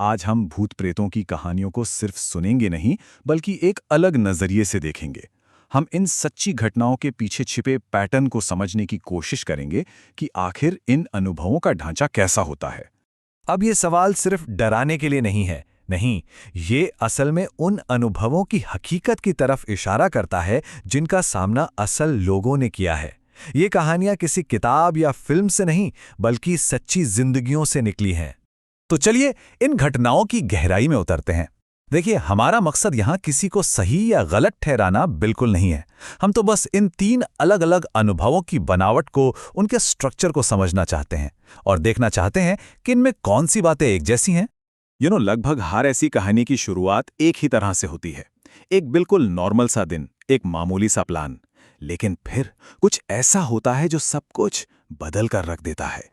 आज हम भूत प्रेतों की कहानियों को सिर्फ सुनेंगे नहीं, बल्कि एक अलग नजरिए से देखेंगे। हम इन सच्ची घटनाओं के पीछे छिपे पैटर्न को समझने की कोशिश करेंगे कि आखिर इन अनुभवों का ढांचा कैसा होता है। अब ये सवाल सिर्फ डराने के लिए नहीं है। नहीं, ये असल में उन अनुभवों की हकीकत की तरफ इशारा करता है जिनका सामना असल लोगों ने किया है। ये कहानियां किसी किताब या फिल्म से नहीं, बल्कि सच्ची जिंदगियों से निकली हैं। तो चलिए इन घटनाओं की गहराई में उतरते हैं। देखिए, हमारा मकसद यहाँ किसी को सही या गलत ठहराना बिल्कुल नहीं है। हम तो बस इन 3 अलग अलग अनुभवों की बनावट को, उनके स्ट्रक्चर को समझना चाहते हैं और देखना चाहते हैं कि इनमें कौन सी बातें एक जैसी हैं। लगभग हर ऐसी कहानी की शुरुआत एक ही तरह से होती है। एक बिल्कुल नॉर्मल सा दिन, एक मामूली सा प्लान। लेकिन फिर कुछ ऐसा होता है जो सब कुछ बदल कर रख देता है।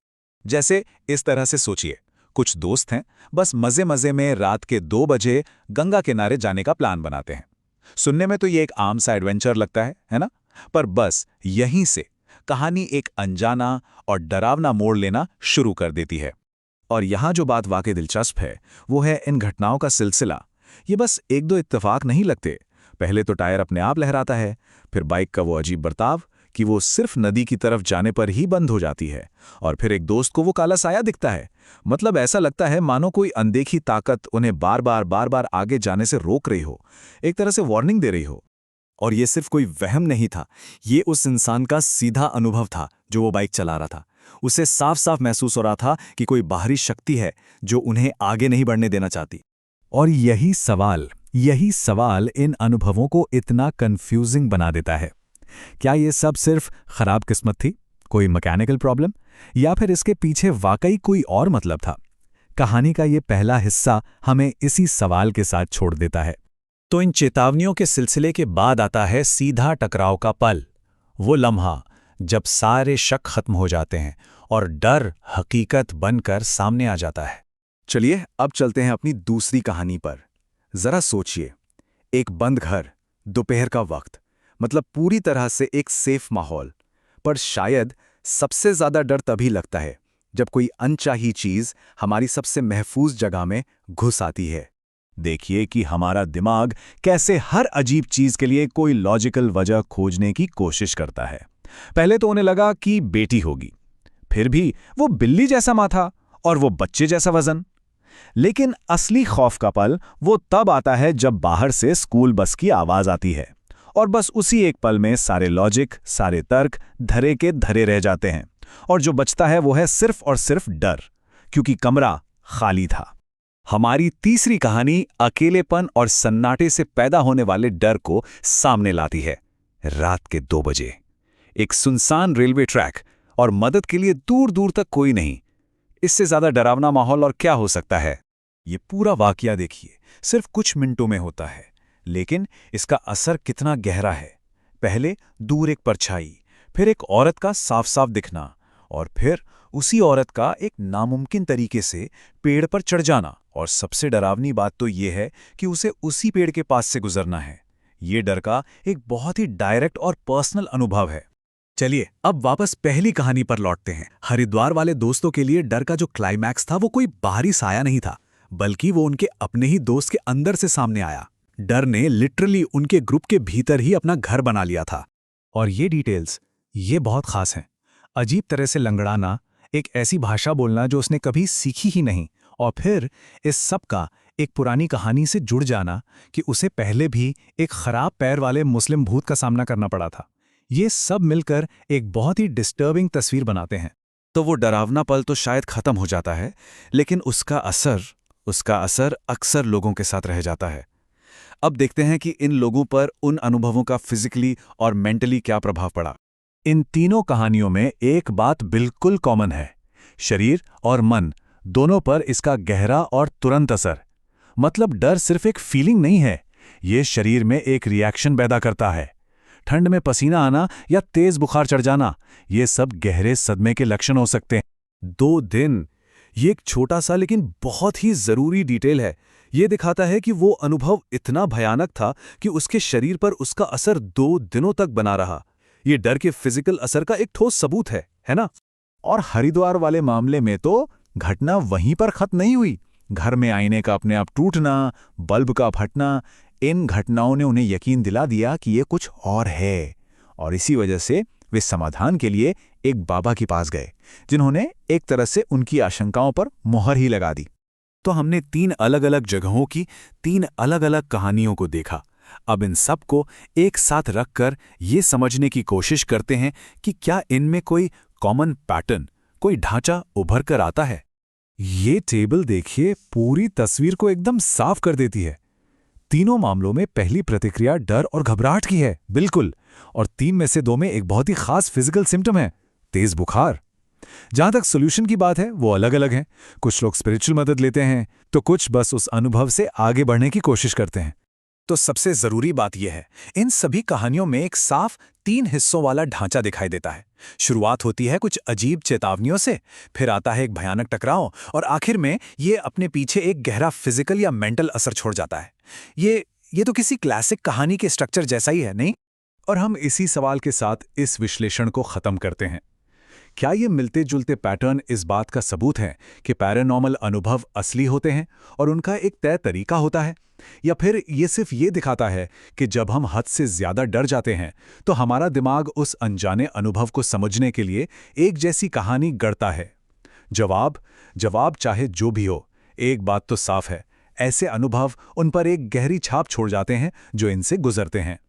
जैसे इस तरह से सोचिए, कुछ दोस्त हैं, बस मजे मजे में रात के 2 बजे गंगा किनारे जाने का प्लान बनाते हैं। सुनने में तो ये एक आम सा एडवेंचर लगता है ना? पर बस यहीं से कहानी एक अनजाना और डरावना मोड़ लेना शुरू कर देती है। और यहाँ जो बात वाकई दिलचस्प है, वो है इन घटनाओं का सिलसिला। ये बस 1-2 इत्तेफाक नहीं लगते। पहले तो टायर अपने आप लहराता है, फिर बाइक का वो अजीब बर्ताव कि वो सिर्फ नदी की तरफ जाने पर ही बंद हो जाती है, और फिर एक दोस्त को वो काला साया दिखता है। मतलब ऐसा लगता है मानो कोई अनदेखी ताकत उन्हें बार बार आगे जाने से रोक रही हो, एक तरह से वार्निंग दे रही हो। और ये सिर्फ कोई वहम नहीं था, ये उस इंसान का सीधा अनुभव था जो वो बाइक चला रहा था। उसे साफ साफ महसूस हो रहा था कि कोई बाहरी शक्ति है जो उन्हें आगे नहीं बढ़ने देना चाहती। और यही सवाल इन अनुभवों को इतना कंफ्यूजिंग बना देता है। क्या ये सब सिर्फ खराब किस्मत थी, कोई मैकेनिकल प्रॉब्लम, या फिर इसके पीछे वाकई कोई और मतलब था? कहानी का ये पहला हिस्सा हमें इसी सवाल के साथ छोड़ देता है। तो इन चेतावनियों के सिलसिले के बाद आता है सीधा टकराव का पल, वो लम्हा जब सारे शक खत्म हो जाते हैं और डर हकीकत बनकर सामने आ जाता है। चलिए अब चलते हैं अपनी दूसरी कहानी पर। जरा सोचिए, एक बंद घर, दोपहर का वक्त, मतलब पूरी तरह से एक सेफ माहौल। पर शायद सबसे ज्यादा डर तभी लगता है जब कोई अनचाही चीज हमारी सबसे महफूज जगह में घुस आती है। देखिए कि हमारा दिमाग कैसे हर अजीब चीज के लिए कोई लॉजिकल वजह खोजने की कोशिश करता है। पहले तो उन्हें लगा कि बेटी होगी, फिर भी वो बिल्ली जैसा माथा और वो बच्चे जैसा वजन। लेकिन असली खौफ का पल वो तब आता है जब बाहर से स्कूल बस की आवाज आती है, और बस उसी एक पल में सारे लॉजिक, सारे तर्क धरे के धरे रह जाते हैं, और जो बचता है वो है सिर्फ और सिर्फ डर, क्योंकि कमरा खाली था। हमारी तीसरी कहानी अकेलेपन और सन्नाटे से पैदा होने वाले डर को सामने लाती है। रात के 2 बजे, एक सुनसान रेलवे ट्रैक, और मदद के लिए दूर दूर तक कोई नहीं। इससे ज्यादा डरावना माहौल और क्या हो सकता है? ये पूरा वाकया देखिए, सिर्फ कुछ मिनटों में होता है, लेकिन इसका असर कितना गहरा है। पहले दूर एक परछाई, फिर एक औरत का साफ साफ दिखना, और फिर उसी औरत का एक नामुमकिन तरीके से पेड़ पर चढ़ जाना। और सबसे डरावनी बात तो ये है कि उसे उसी पेड़ के पास से गुजरना है। ये डर का एक बहुत ही डायरेक्ट और पर्सनल अनुभव है। चलिए अब वापस पहली कहानी पर लौटते हैं। हरिद्वार वाले दोस्तों के लिए डर का जो क्लाइमैक्स था वो कोई बाहरी साया नहीं था, बल्कि वो उनके अपने ही दोस्त के अंदर से सामने आया। डर ने लिटरली उनके ग्रुप के भीतर ही अपना घर बना लिया था। और ये डिटेल्स, ये बहुत खास हैं। अजीब तरह से लंगड़ाना, एक ऐसी भाषा बोलना जो उसने कभी सीखी ही नहीं, और फिर इस सब का एक पुरानी कहानी से जुड़ जाना कि उसे पहले भी एक खराब पैर वाले मुस्लिम भूत का सामना करना पड़ा था। ये सब मिलकर एक बहुत ही डिस्टर्बिंग तस्वीर बनाते हैं। तो वो डरावना पल तो शायद खत्म हो जाता है, लेकिन उसका असर अक्सर लोगों के साथ रह जाता है। अब देखते हैं कि इन लोगों पर उन अनुभवों का फिजिकली और मेंटली क्या प्रभाव पड़ा। इन तीनों कहानियों में एक बात बिल्कुल कॉमन है, शरीर और मन दोनों पर इसका गहरा और तुरंत असर। मतलब डर सिर्फ एक फीलिंग नहीं है, ये शरीर में एक रिएक्शन पैदा करता है। ठंड में पसीना आना या तेज बुखार चढ़ जाना, ये सब गहरे सदमे के लक्षण हो सकते हैं। 2 दिन, ये एक छोटा सा लेकिन बहुत ही जरूरी डिटेल है। ये दिखाता है कि वो अनुभव इतना भयानक था कि उसके शरीर पर उसका असर 2 दिनों तक बना रहा। ये डर के फिजिकल असर का एक ठोस सबूत है ना? और हरिद्वार वाले मामले में तो घटना वहीं पर खत्म नहीं हुई। घर में आईने का अपने आप टूटना, बल्ब का फटना, इन घटनाओं ने उन्हें यकीन दिला दिया कि ये कुछ और है। और इसी वजह से वे समाधान के लिए एक बाबा के पास गए, जिन्होंने एक तरह से उनकी आशंकाओं पर मोहर ही लगा दी। तो हमने 3 अलग-अलग जगहों की 3 अलग-अलग कहानियों को देखा। अब इन सब को एक साथ रखकर ये समझने की कोशिश करते हैं कि क्या इनमें कोई कॉमन पैटर्न, कोई ढांचा उभर कर आता है। ये टेबल देखिए, पूरी तस्वीर को एकदम साफ कर देती है। तीनों मामलों में पहली प्रतिक्रिया डर और घबराहट की है, बिल्कुल। और 3 में से 2 में एक बहुत ही खास फिजिकल सिम्टम है, तेज बुखार। जहां तक सॉल्यूशन की बात है, वो अलग अलग है। कुछ लोग स्पिरिचुअल मदद लेते हैं, तो कुछ बस उस अनुभव से आगे बढ़ने की कोशिश करते हैं। तो सबसे जरूरी बात यह है, इन सभी कहानियों में एक साफ 3 हिस्सों वाला ढांचा दिखाई देता है। शुरुआत होती है कुछ अजीब चेतावनियों से, फिर आता है एक भयानक टकराव, और आखिर में ये अपने पीछे एक गहरा फिजिकल या मेंटल असर छोड़ जाता है। ये तो किसी क्लासिक कहानी के स्ट्रक्चर जैसा ही है, नहीं? और हम इसी सवाल के साथ इस विश्लेषण को खत्म करते हैं। क्या ये मिलते जुलते पैटर्न इस बात का सबूत है कि पैरानॉर्मल अनुभव असली होते हैं और उनका एक तय तरीका होता है, या फिर ये सिर्फ ये दिखाता है कि जब हम हद से ज्यादा डर जाते हैं तो हमारा दिमाग उस अनजाने अनुभव को समझने के लिए एक जैसी कहानी गढ़ता है? जवाब चाहे जो भी हो, एक बात तो साफ है, ऐसे अनुभव उन पर एक गहरी छाप छोड़ जाते हैं जो इनसे गुजरते हैं।